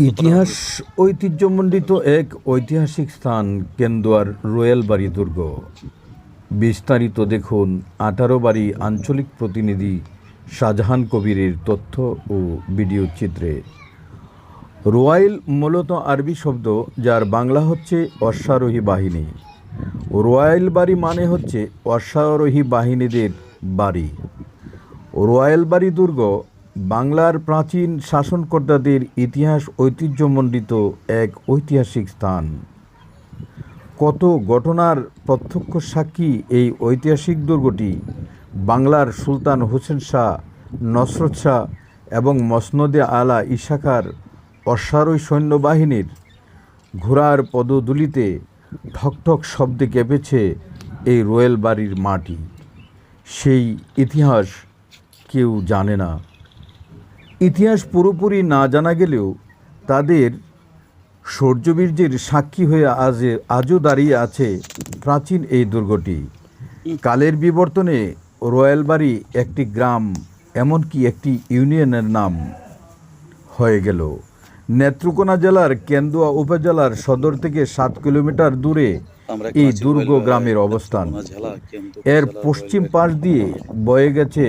ইতিহাস ঐতিহ্যমণ্ডিত এক ঐতিহাসিক স্থান কেন্দুয়ার রয়্যাল বাড়ি দুর্গ। বিস্তারিত দেখুন 18 বাড়ি আঞ্চলিক প্রতিনিধি শাহজাহান কবিরের তথ্য ও ভিডিও চিত্রে। রয়্যাল মূলত আরবি শব্দ, যার বাংলা হচ্ছে অশ্বারোহী বাহিনী। রয়্যাল বাড়ি মানে হচ্ছে অশ্বারোহী বাহিনীদের বাড়ি। রয়্যাল বাড়ি দুর্গ বাংলার প্রাচীন শাসনকর্তাদের ইতিহাস ঐতিহ্যমণ্ডিত এক ঐতিহাসিক স্থান। কত ঘটনার প্রত্যক্ষ সাক্ষী এই ঐতিহাসিক দুর্গটি। বাংলার সুলতান হোসেন শাহ, নসরত শাহ এবং মসনদে আলা ঈসা খাঁর অশ্বারোহী সৈন্যবাহিনীর ঘোড়ার পদধূলিতে ঠকঠক শব্দে কেঁপেছে এই রয়্যাল বাড়ির মাটি। সেই ইতিহাস কেউ জানে না। ইতিহাস পুরোপুরি না জানা গেলেও তাদের শৌর্যবীর্যের সাক্ষী হয়ে আজও দাঁড়িয়ে আছে প্রাচীন এই দুর্গটি। কালের বিবর্তনে রয়্যাল বাড়ি একটি গ্রাম, এমনকি একটি ইউনিয়নের নাম হয়ে গেল। নেত্রকোনা জেলার কেন্দুয়া উপজেলার সদর থেকে 7 কিলোমিটার দূরে এই দুর্গ গ্রামের অবস্থান। এর পশ্চিম পাশ দিয়ে বয়ে গেছে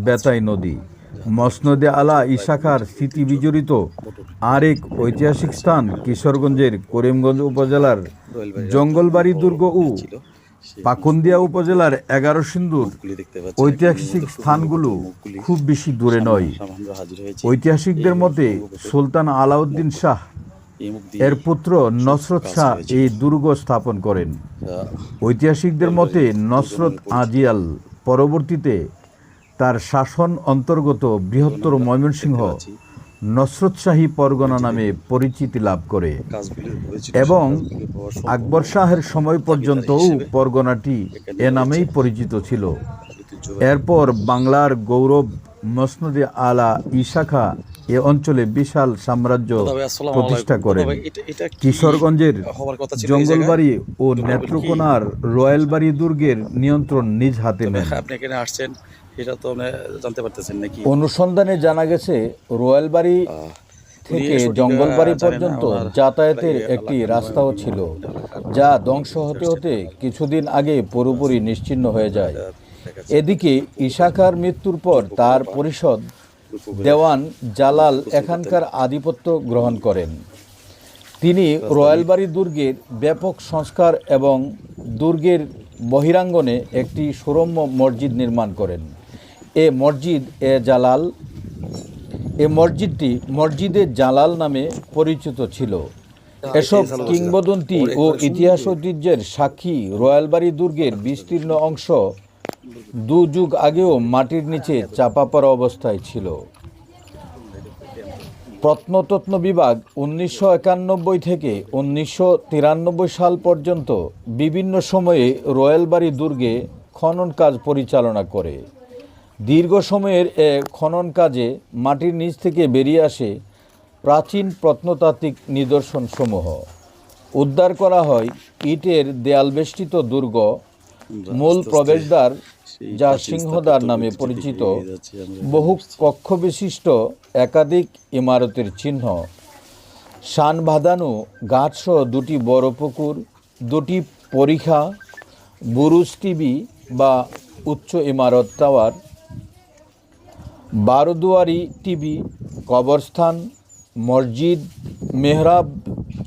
বেতাই নদী। মসনদে আলা ঈসা খাঁর স্মৃতি বিজড়িত আরেক ঐতিহাসিক স্থান কিশোরগঞ্জের করিমগঞ্জ উপজেলার জঙ্গলবাড়ি দুর্গ ও পাকুন্দিয়া উপজেলার 11 সিন্ধুর ঐতিহাসিক স্থানগুলো খুব বেশি দূরে নয়। ঐতিহাসিকদের মতে সুলতান আলাউদ্দিন শাহ এর পুত্র নসরত শাহ এই দুর্গ স্থাপন করেন। ঐতিহাসিকদের মতে নসরত আজিয়াল পরবর্তীতে তার শাসন অন্তর্গত বৃহত্তর ময়মনসিংহ নসরত শাহী পরগনা নামে পরিচিতি লাভ করে এবং আকবর শাহের সময় পর্যন্তও পরগনাটি এ নামেই পরিচিত ছিল। এরপর বাংলার গৌরব মসনদে আলা ঈসা খাঁ এ অঞ্চলে বিশাল সাম্রাজ্য প্রতিষ্ঠা করেন। কিশোরগঞ্জের জঙ্গলবাড়ি ও নেত্রকোনার রয়্যাল বাড়ি দুর্গের নিয়ন্ত্রণ নিজ হাতে নেন। আপনি এখানে আসছেন এটা তো জানতে পারতেছেন নাকি? অনুসন্ধানে জানা গেছে রয়্যাল বাড়ি থেকে জঙ্গলবাড়ি পর্যন্ত যাতায়াতের একটি রাস্তাও ছিল, যা ধ্বংস হতে হতে কিছুদিন আগে পুরোপুরি নিশ্চিহ্ন হয়ে যায়। এদিকে ঈসা খাঁর মৃত্যুর পর তার পরিষদ দেওয়ান জালাল এখানকার আধিপত্য গ্রহণ করেন। তিনি রয়্যাল বাড়ি দুর্গের ব্যাপক সংস্কার এবং দুর্গের বহিরাঙ্গনে একটি সুরম্য মসজিদ নির্মাণ করেন। মসজিদটি মসজিদে জালাল নামে পরিচিত ছিল। এসব কিংবদন্তি ও ইতিহাস ঐতিহ্যের সাক্ষী রয়্যাল বাড়ি দুর্গের বিস্তীর্ণ অংশ 2 যুগ আগেও মাটির নিচে চাপা পড়া অবস্থায় ছিল। প্রত্নতত্ত্ব বিভাগ 1991 থেকে 1993 সাল পর্যন্ত বিভিন্ন সময়ে রয়্যাল বাড়ি দুর্গে খনন কাজ পরিচালনা করে। দীর্ঘ সময়ের খনন কাজে মাটির নিচ থেকে বেরিয়ে আসে প্রাচীন প্রত্নতাত্ত্বিক নিদর্শনসমূহ। উদ্ধার করা হয় ইটের দেয়ালবেষ্টিত দুর্গ, মূল প্রবেশদ্বার যা সিংহদ্বার নামে পরিচিত, বহু কক্ষ বিশিষ্ট একাধিক ইমারতের চিহ্ন, শান বাঁধানো গাছসহ 2টি বড় পুকুর, 2টি পরিখা, বুরুজ টিভি বা উচ্চ ইমারত টাওয়ার, 12 দুয়ারি টিভি, কবরস্থান, মসজিদ, মেহরাব,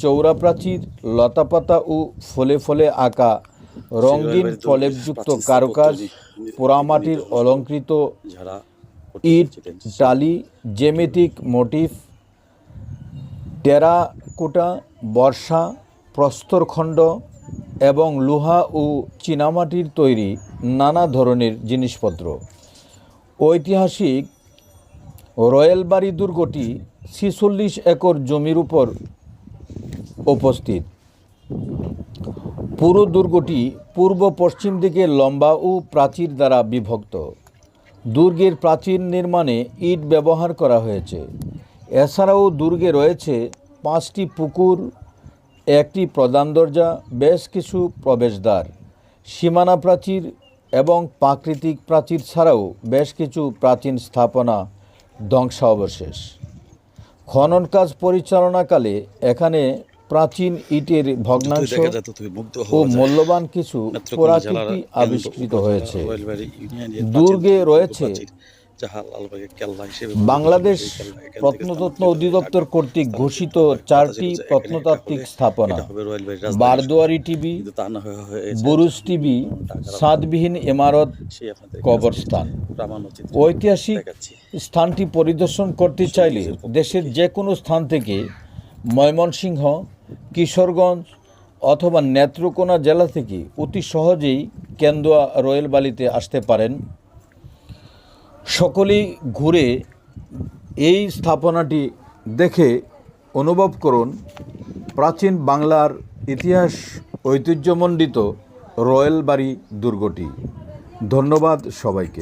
চৌরা প্রাচীর, লতাপাতা ও ফলে ফলে আঁকা রঙিন প্রলেপযুক্ত কারুকাজ, পোড়ামাটির অলঙ্কৃত ইট, টালি, জ্যামিতিক মোটিফ, টেরাকোটা, বর্ষা, প্রস্তরখণ্ড এবং লোহা ও চীনামাটির তৈরি নানা ধরনের জিনিসপত্র। ঐতিহাসিক রয়্যাল বাড়ি দুর্গটি 46 একর জমির উপর উপস্থিত। পুরো দুর্গটি পূর্ব পশ্চিম দিকে লম্বা ও প্রাচীর দ্বারা বিভক্ত। দুর্গের প্রাচীর নির্মাণে ইট ব্যবহার করা হয়েছে। এছাড়াও দুর্গে রয়েছে 5টি পুকুর, 1টি প্রধান দরজা, বেশ কিছু প্রবেশদ্বার, সীমানা প্রাচীর এবং প্রাকৃতিক প্রাচীর ছাড়াও বেশ কিছু প্রাচীন স্থাপনা ধ্বংসাবশেষ। খনন কাজ পরিচালনাকালে এখানে প্রাচীন ইটের ভগ্নাংশ দেখা যায় তো তুমি মুগ্ধ ও হওয়া যায়। মূল্যবান কিছু নেত্রকোনা জেলার পুরাকীর্তি কেন্দ্র আবিষ্কৃত হয়েছে। রয়েলবাড়ি ইউনিয়নের দুর্গে প্রাচীন রয়েছে প্রাচীর, যাহা লালবাগের কেল্লা হিসেবে বাংলাদেশ সেই কেল্লা এখান থেকে প্রত্নতত্ত্ব স্থানান্তরিত হয়ে অধিদপ্তর ঢাকা কর্তৃক স্থানান্তরিত ঘোষিত হয়। কথা 4টি ছিল যে এখানে প্রত্নতাত্ত্বিক এটা হবে- স্থাপনা এটা হবে রয়েলবাড়ির রাজধানী বারদুয়ারি টিবি, কিন্তু তা না হয়েছে বুরুজ টিবি, সাদবিহীন ইমারত, সেই আপনাদের কবরস্থান। প্রামাণ্যচিত্র ঐতিহাসিক দেখাচ্ছি। স্থানটি পরিদর্শন করতে চাইলে দেশের যে কোনো স্থান থেকে ময়মনসিংহ, কিশোরগঞ্জ অথবা নেত্রকোনা জেলা থেকে অতি সহজেই কেন্দুয়া রয়েল বালিতে আসতে পারেন। সকলেই ঘুরে এই স্থাপনাটি দেখে অনুভব করুন প্রাচীন বাংলার ইতিহাস ঐতিহ্যমণ্ডিত রয়েল বাড়ি দুর্গটি। ধন্যবাদ সবাইকে।